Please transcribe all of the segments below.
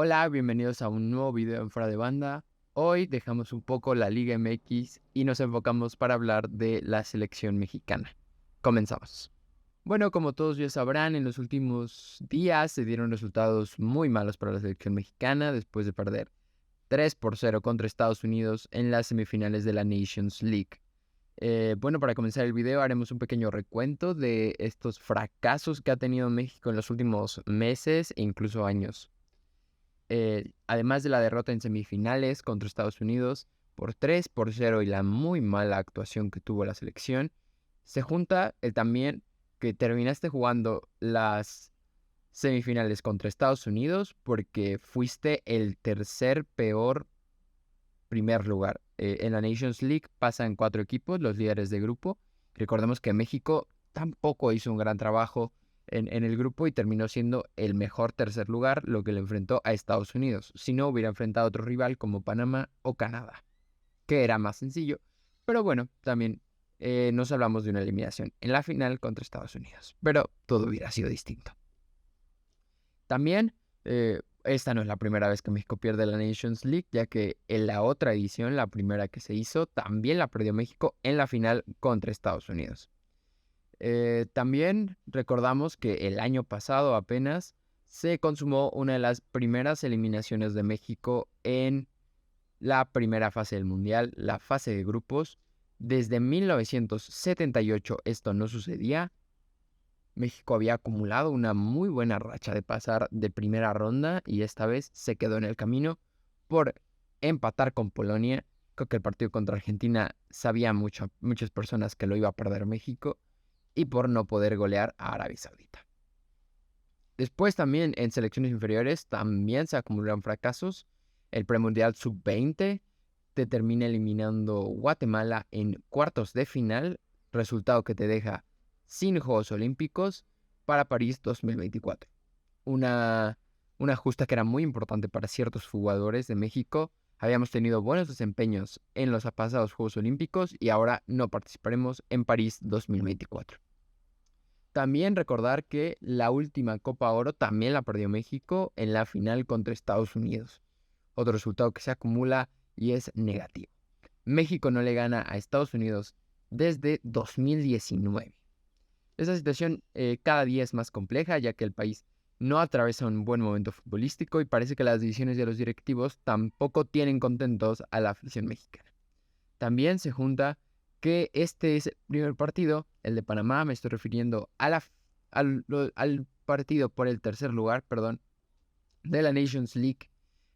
Hola, bienvenidos a un nuevo video en Fuera de Banda. Hoy dejamos un poco la Liga MX y nos enfocamos para hablar de la selección mexicana. Comenzamos. Bueno, como todos ya sabrán, en los últimos días se dieron resultados muy malos para la selección mexicana después de perder 3-0 contra Estados Unidos en las semifinales de la Nations League. Bueno, para comenzar el video haremos un pequeño recuento de estos fracasos que ha tenido México en los últimos meses e incluso años. Además de la derrota en semifinales contra Estados Unidos por 3-0 y la muy mala actuación que tuvo la selección, se junta el también que terminaste jugando las semifinales contra Estados Unidos porque fuiste el tercer peor primer lugar. En la Nations League pasan 4 equipos, los líderes de grupo. Recordemos que México tampoco hizo un gran trabajo en el grupo y terminó siendo el mejor tercer lugar, lo que le enfrentó a Estados Unidos. Si no, hubiera enfrentado a otro rival como Panamá o Canadá, que era más sencillo. Pero bueno, también nos hablamos de una eliminación en la final contra Estados Unidos. Pero todo hubiera sido distinto. También, esta no es la primera vez que México pierde la Nations League, ya que en la otra edición, la primera que se hizo, también la perdió México en la final contra Estados Unidos. También recordamos que el año pasado apenas se consumó una de las primeras eliminaciones de México en la primera fase del Mundial, la fase de grupos. Desde 1978 esto no sucedía. México había acumulado una muy buena racha de pasar de primera ronda y esta vez se quedó en el camino por empatar con Polonia. Creo que el partido contra Argentina sabía muchas personas que lo iba a perder México y por no poder golear a Arabia Saudita. Después también en selecciones inferiores también se acumularon fracasos. El premundial sub-20 te termina eliminando Guatemala en cuartos de final, resultado que te deja sin Juegos Olímpicos para París 2024. Una justa que era muy importante para ciertos jugadores de México. Habíamos tenido buenos desempeños en los pasados Juegos Olímpicos y ahora no participaremos en París 2024. También recordar que la última Copa Oro también la perdió México en la final contra Estados Unidos. Otro resultado que se acumula y es negativo. México no le gana a Estados Unidos desde 2019. Esta situación cada día es más compleja, ya que el país no atraviesa un buen momento futbolístico y parece que las decisiones de los directivos tampoco tienen contentos a la afición mexicana. También se junta que este es el primer partido, el de Panamá, me estoy refiriendo a al partido por el tercer lugar, perdón, de la Nations League,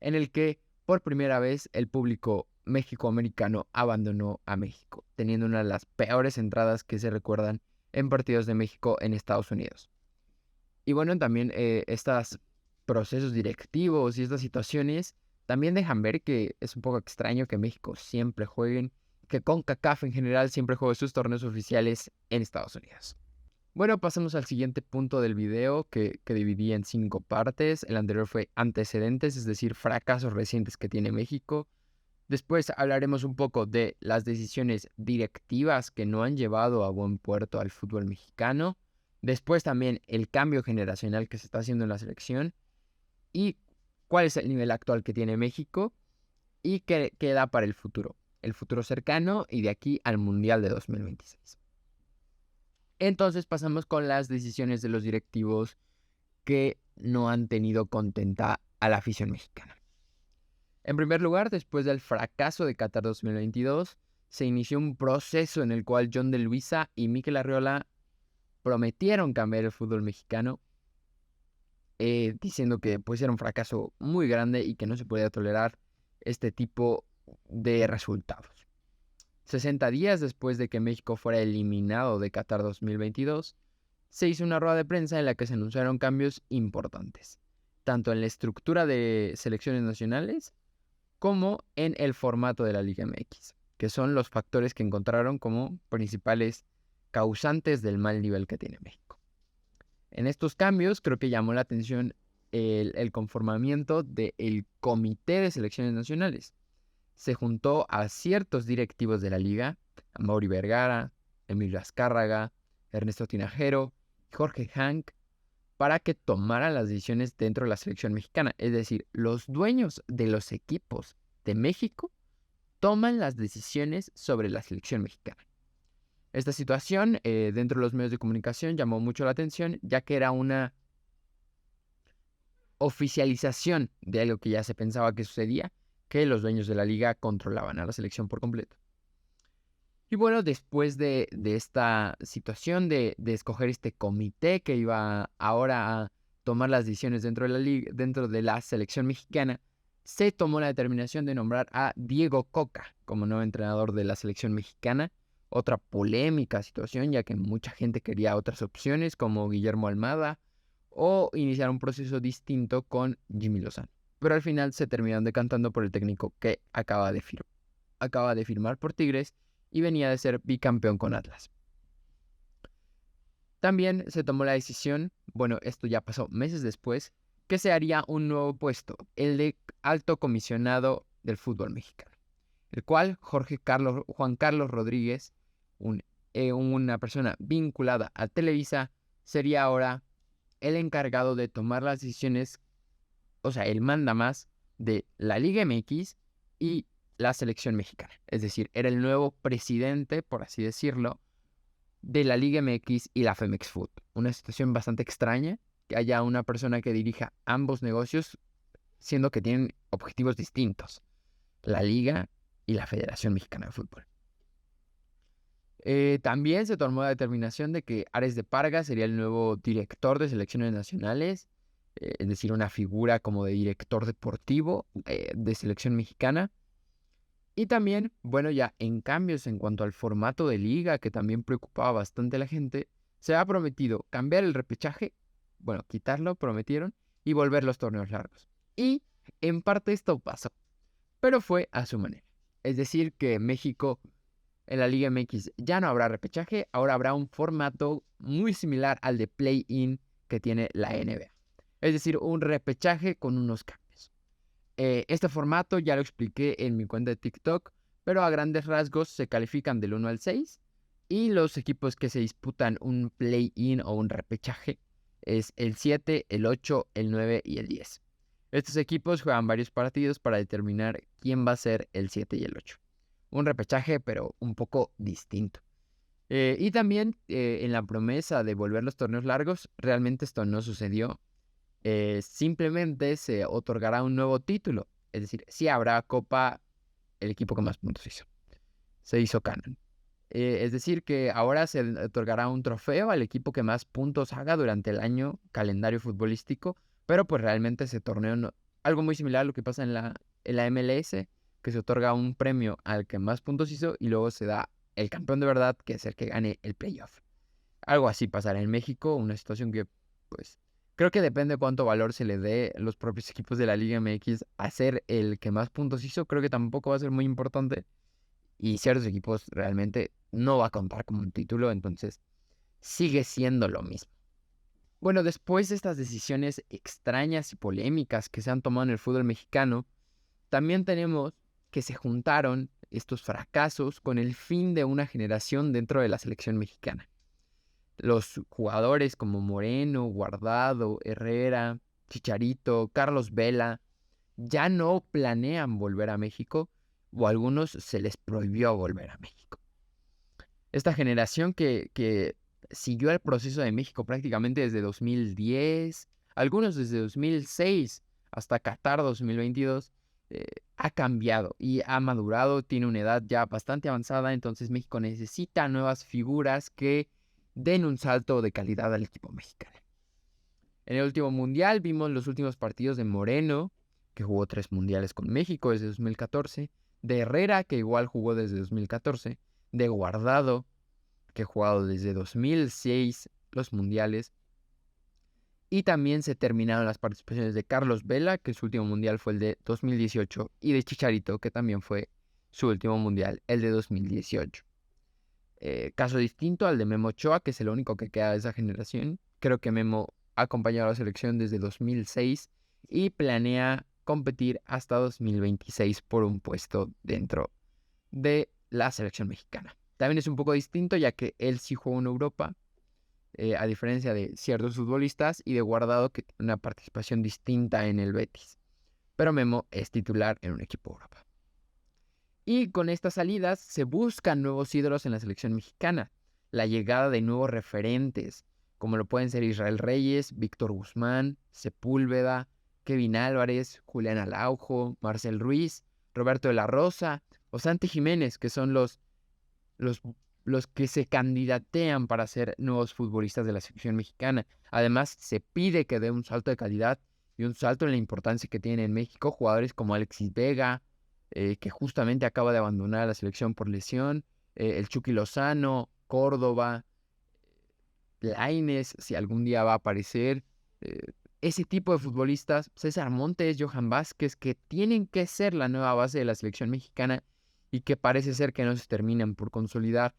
en el que por primera vez el público mexicoamericano abandonó a México, teniendo una de las peores entradas que se recuerdan en partidos de México en Estados Unidos. Y bueno, también estos procesos directivos y estas situaciones también dejan ver que es un poco extraño que México siempre jueguen, que CONCACAF en general siempre juegue sus torneos oficiales en Estados Unidos. Bueno, pasamos al siguiente punto del video que dividí en 5 partes. El anterior fue antecedentes, es decir, fracasos recientes que tiene México. Después hablaremos un poco de las decisiones directivas que no han llevado a buen puerto al fútbol mexicano. Después también el cambio generacional que se está haciendo en la selección y cuál es el nivel actual que tiene México y qué da para el futuro cercano y de aquí al Mundial de 2026. Entonces pasamos con las decisiones de los directivos que no han tenido contenta a la afición mexicana. En primer lugar, después del fracaso de Qatar 2022, se inició un proceso en el cual John de Luisa y Mikel Arriola prometieron cambiar el fútbol mexicano, diciendo que pues era un fracaso muy grande y que no se podía tolerar este tipo de resultados. 60 días después de que México fuera eliminado de Qatar 2022, se hizo una rueda de prensa en la que se anunciaron cambios importantes, tanto en la estructura de selecciones nacionales como en el formato de la Liga MX, que son los factores que encontraron como principales causantes del mal nivel que tiene México. En estos cambios creo que llamó la atención el conformamiento del Comité de Selecciones Nacionales. Se juntó a ciertos directivos de la liga, a Mauri Vergara, Emilio Azcárraga, Ernesto Tinajero, Jorge Hank, para que tomaran las decisiones dentro de la selección mexicana. Es decir, los dueños de los equipos de México toman las decisiones sobre la selección mexicana. Esta situación dentro de los medios de comunicación llamó mucho la atención, ya que era una oficialización de algo que ya se pensaba que sucedía, que los dueños de la liga controlaban a la selección por completo. Y bueno, después de esta situación de escoger este comité que iba ahora a tomar las decisiones dentro de la liga, dentro de la selección mexicana, se tomó la determinación de nombrar a Diego Coca como nuevo entrenador de la selección mexicana. Otra polémica situación, ya que mucha gente quería otras opciones como Guillermo Almada o iniciar un proceso distinto con Jimmy Lozano. Pero al final se terminaron decantando por el técnico que acaba de firmar por Tigres y venía de ser bicampeón con Atlas. También se tomó la decisión, bueno, esto ya pasó meses después, que se haría un nuevo puesto, el de alto comisionado del fútbol mexicano, el cual Juan Carlos Rodríguez, una persona vinculada a Televisa, sería ahora el encargado de tomar las decisiones, o sea, el mandamás de la Liga MX y la selección mexicana. Es decir, era el nuevo presidente, por así decirlo, de la Liga MX y la Femex Food. Una situación bastante extraña, que haya una persona que dirija ambos negocios, siendo que tienen objetivos distintos, la Liga y la Federación Mexicana de Fútbol. También se tomó la determinación de que Ares de Parga sería el nuevo director de selecciones nacionales, es decir, una figura como de director deportivo de selección mexicana. Y también, bueno, ya en cambios en cuanto al formato de liga, que también preocupaba bastante a la gente, se ha prometido cambiar el repechaje, bueno, quitarlo, prometieron, y volver los torneos largos. Y en parte esto pasó, pero fue a su manera. Es decir, que México en la Liga MX ya no habrá repechaje, ahora habrá un formato muy similar al de play-in que tiene la NBA. Es decir, un repechaje con unos cambios. Este formato ya lo expliqué en mi cuenta de TikTok, pero a grandes rasgos se califican del 1 al 6 y los equipos que se disputan un play-in o un repechaje es el 7, el 8, el 9 y el 10. Estos equipos juegan varios partidos para determinar quién va a ser el 7 y el 8. Un repechaje, pero un poco distinto. Y también en la promesa de volver los torneos largos, realmente esto no sucedió. Simplemente se otorgará un nuevo título. Es decir, sí habrá Copa el equipo que más puntos hizo. Se hizo canon. Es decir, que ahora se otorgará un trofeo al equipo que más puntos haga durante el año calendario futbolístico, pero pues realmente ese torneo no, algo muy similar a lo que pasa en la MLS, que se otorga un premio al que más puntos hizo y luego se da el campeón de verdad, que es el que gane el playoff. Algo así pasará en México, una situación que pues creo que depende de cuánto valor se le dé los propios equipos de la Liga MX a ser el que más puntos hizo. Creo que tampoco va a ser muy importante y ciertos equipos realmente no va a contar como un título, entonces sigue siendo lo mismo. Bueno, después de estas decisiones extrañas y polémicas que se han tomado en el fútbol mexicano, también tenemos que se juntaron estos fracasos con el fin de una generación dentro de la selección mexicana. Los jugadores como Moreno, Guardado, Herrera, Chicharito, Carlos Vela, ya no planean volver a México o a algunos se les prohibió volver a México. Esta generación que siguió el proceso de México prácticamente desde 2010, algunos desde 2006 hasta Qatar 2022, ha cambiado y ha madurado, tiene una edad ya bastante avanzada, entonces México necesita nuevas figuras que den un salto de calidad al equipo mexicano. En el último mundial vimos los últimos partidos de Moreno, que jugó 3 mundiales con México desde 2014, de Herrera, que igual jugó desde 2014, de Guardado, que ha jugado desde 2006 los mundiales, y también se terminaron las participaciones de Carlos Vela, que su último mundial fue el de 2018, y de Chicharito, que también fue su último mundial, el de 2018. Caso distinto al de Memo Ochoa, que es el único que queda de esa generación. Creo que Memo ha acompañado a la selección desde 2006 y planea competir hasta 2026 por un puesto dentro de la selección mexicana. También es un poco distinto ya que él sí jugó en Europa, a diferencia de ciertos futbolistas y de Guardado, que tiene una participación distinta en el Betis. Pero Memo es titular en un equipo de Europa. Y con estas salidas se buscan nuevos ídolos en la selección mexicana. La llegada de nuevos referentes, como lo pueden ser Israel Reyes, Víctor Guzmán, Sepúlveda, Kevin Álvarez, Julián Araujo, Marcel Ruiz, Roberto de la Rosa o Santi Jiménez, que son los que se candidatean para ser nuevos futbolistas de la selección mexicana. Además, se pide que dé un salto de calidad y un salto en la importancia que tiene en México jugadores como Alexis Vega, que justamente acaba de abandonar la selección por lesión, el Chucky Lozano, Córdoba, Lainez, si algún día va a aparecer, ese tipo de futbolistas, César Montes, Johan Vázquez, que tienen que ser la nueva base de la selección mexicana y que parece ser que no se terminan por consolidar.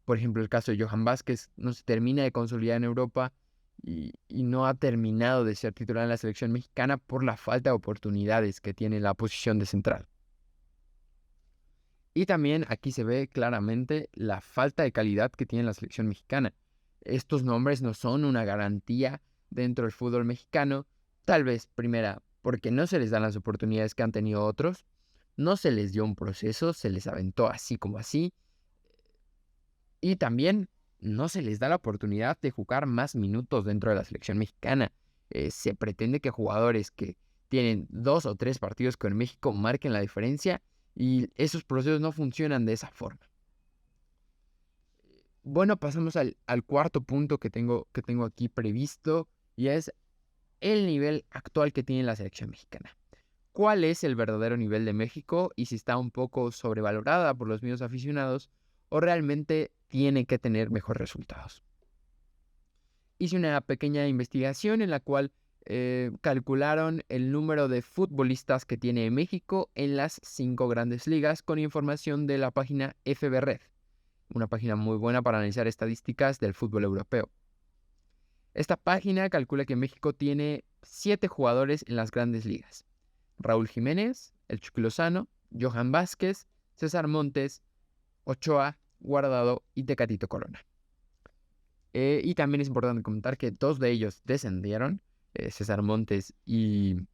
Por ejemplo, el caso de Johan Vázquez no se termina de consolidar en Europa y no ha terminado de ser titular en la selección mexicana por la falta de oportunidades que tiene la posición de central. Y también aquí se ve claramente la falta de calidad que tiene la selección mexicana. Estos nombres no son una garantía dentro del fútbol mexicano, tal vez, primera, porque no se les dan las oportunidades que han tenido otros, no se les dio un proceso, se les aventó así como así, y también no se les da la oportunidad de jugar más minutos dentro de la selección mexicana. Se pretende que jugadores que tienen 2 o 3 partidos con México marquen la diferencia y esos procesos no funcionan de esa forma. Bueno, pasamos al cuarto punto que tengo aquí previsto y es el nivel actual que tiene la selección mexicana. ¿Cuál es el verdadero nivel de México y si está un poco sobrevalorada por los mismos aficionados o realmente tiene que tener mejores resultados? Hice una pequeña investigación en la cual calcularon el número de futbolistas que tiene México en las 5 grandes ligas con información de la página FBref, una página muy buena para analizar estadísticas del fútbol europeo. Esta página calcula que México tiene 7 jugadores en las grandes ligas: Raúl Jiménez, el Chucky Lozano, Johan Vázquez, César Montes, Ochoa, Guardado y Tecatito Corona. Y también es importante comentar que 2 de ellos descendieron, César Montes y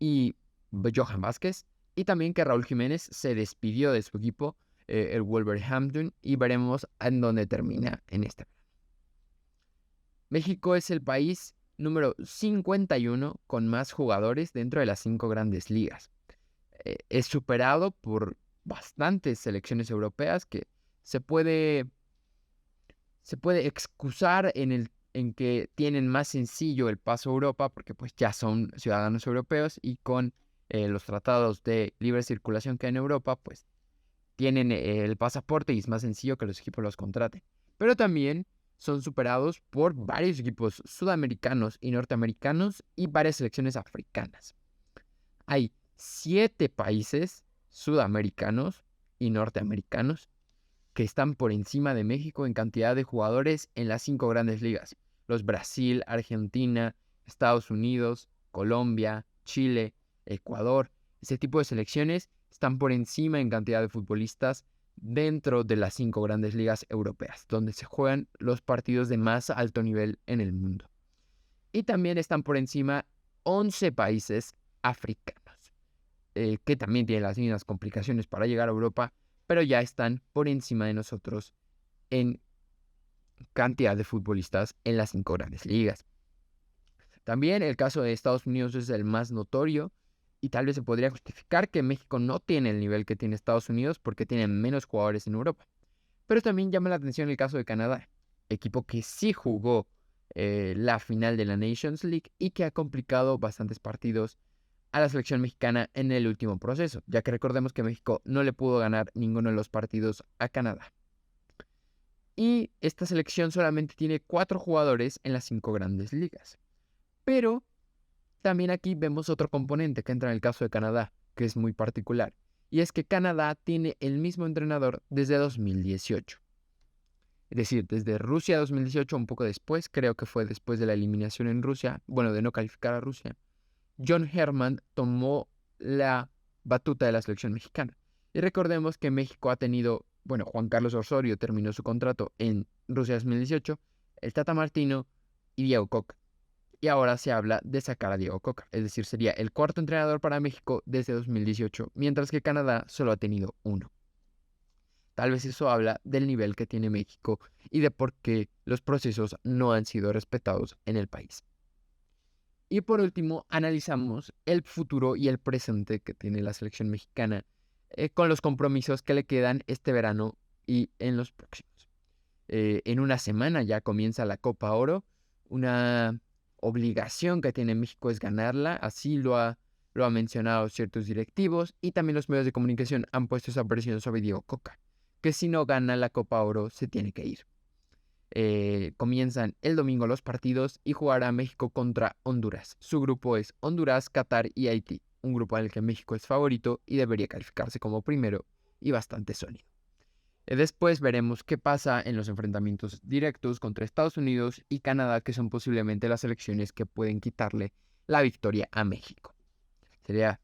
Johan Vázquez, y también que Raúl Jiménez se despidió de su equipo, el Wolverhampton, y veremos en dónde termina en este verano. México es el país número 51 con más jugadores dentro de las 5 grandes ligas. Es superado por bastantes selecciones europeas que se puede excusar en que tienen más sencillo el paso a Europa porque pues ya son ciudadanos europeos y con los tratados de libre circulación que hay en Europa pues tienen el pasaporte y es más sencillo que los equipos los contraten. Pero también son superados por varios equipos sudamericanos y norteamericanos y varias selecciones africanas. Hay 7 países sudamericanos y norteamericanos que están por encima de México en cantidad de jugadores en las 5 grandes ligas. Los Brasil, Argentina, Estados Unidos, Colombia, Chile, Ecuador. Ese tipo de selecciones están por encima en cantidad de futbolistas dentro de las 5 grandes ligas europeas, donde se juegan los partidos de más alto nivel en el mundo. Y también están por encima 11 países africanos, que también tienen las mismas complicaciones para llegar a Europa, pero ya están por encima de nosotros en cantidad de futbolistas en las 5 grandes ligas. También el caso de Estados Unidos es el más notorio y tal vez se podría justificar que México no tiene el nivel que tiene Estados Unidos porque tiene menos jugadores en Europa. Pero también llama la atención el caso de Canadá, equipo que sí jugó la final de la Nations League y que ha complicado bastantes partidos a la selección mexicana en el último proceso, ya que recordemos que México no le pudo ganar ninguno de los partidos a Canadá. Y esta selección solamente tiene 4 jugadores en las 5 grandes ligas. Pero también aquí vemos otro componente que entra en el caso de Canadá, que es muy particular, y es que Canadá tiene el mismo entrenador desde 2018. Es decir, desde Rusia 2018, un poco después, creo que fue después de la eliminación en Rusia, bueno, de no calificar a Rusia, John Herman tomó la batuta de la selección mexicana. Y recordemos que México ha tenido Juan Carlos Osorio terminó su contrato en Rusia 2018, el Tata Martino y Diego Coca. Y ahora se habla de sacar a Diego Coca, es decir, sería el cuarto entrenador para México desde 2018, mientras que Canadá solo ha tenido uno. Tal vez eso habla del nivel que tiene México y de por qué los procesos no han sido respetados en el país. Y por último, analizamos el futuro y el presente que tiene la selección mexicana con los compromisos que le quedan este verano y en los próximos. En una semana ya comienza la Copa Oro, una obligación que tiene México es ganarla, así lo ha mencionado ciertos directivos y también los medios de comunicación han puesto esa presión sobre Diego Coca, que si no gana la Copa Oro se tiene que ir. Comienzan el domingo los partidos y jugará México contra Honduras. Su grupo es Honduras, Qatar y Haití, un grupo en el que México es favorito y debería calificarse como primero y bastante sólido. Después veremos qué pasa en los enfrentamientos directos contra Estados Unidos y Canadá, que son posiblemente las selecciones que pueden quitarle la victoria a México. Sería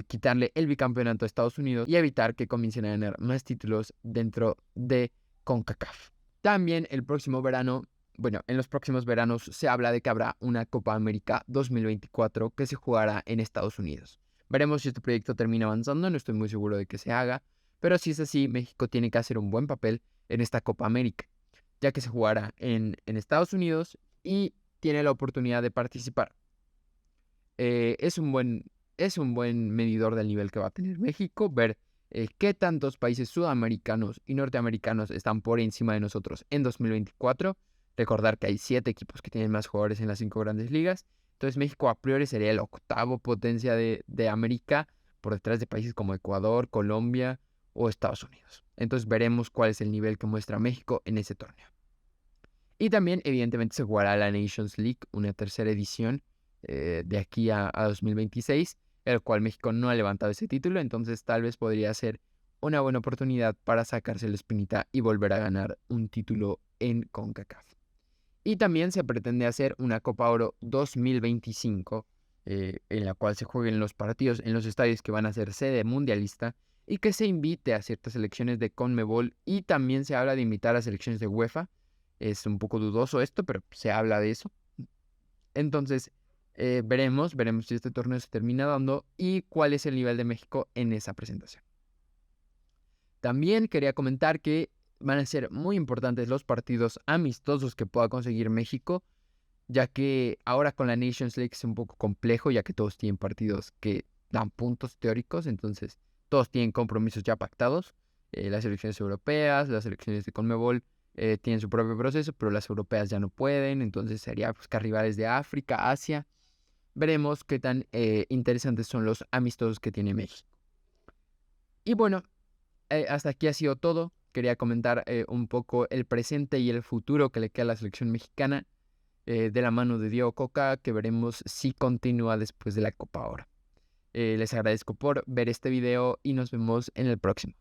quitarle el bicampeonato a Estados Unidos y evitar que comiencen a ganar más títulos dentro de CONCACAF. También el próximo verano, en los próximos veranos se habla de que habrá una Copa América 2024 que se jugará en Estados Unidos. Veremos si este proyecto termina avanzando, no estoy muy seguro de que se haga, pero si es así, México tiene que hacer un buen papel en esta Copa América, ya que se jugará en Estados Unidos y tiene la oportunidad de participar. Es un buen medidor del nivel que va a tener México, ver qué tantos países sudamericanos y norteamericanos están por encima de nosotros en 2024. Recordar que hay 7 equipos que tienen más jugadores en las 5 grandes ligas. Entonces México a priori sería el octavo potencia de América, por detrás de países como Ecuador, Colombia o Estados Unidos. Entonces veremos cuál es el nivel que muestra México en ese torneo. Y también evidentemente se jugará la Nations League, una tercera edición de aquí a 2026, el cual México no ha levantado ese título, entonces tal vez podría ser una buena oportunidad para sacarse la espinita y volver a ganar un título en CONCACAF. Y también se pretende hacer una Copa Oro 2025, en la cual se jueguen los partidos en los estadios que van a ser sede mundialista y que se invite a ciertas selecciones de CONMEBOL y también se habla de invitar a selecciones de UEFA. Es un poco dudoso esto, pero se habla de eso. Entonces, veremos si este torneo se termina dando y cuál es el nivel de México en esa presentación. También quería comentar que van a ser muy importantes los partidos amistosos que pueda conseguir México, ya que ahora con la Nations League es un poco complejo, ya que todos tienen partidos que dan puntos teóricos, entonces todos tienen compromisos ya pactados. Las selecciones europeas, las selecciones de CONMEBOL tienen su propio proceso, pero las europeas ya no pueden, entonces sería buscar rivales de África, Asia. Veremos qué tan interesantes son los amistosos que tiene México. Y bueno, hasta aquí ha sido todo. Quería comentar un poco el presente y el futuro que le queda a la selección mexicana de la mano de Diego Coca, que veremos si continúa después de la Copa Oro. Les agradezco por ver este video y nos vemos en el próximo.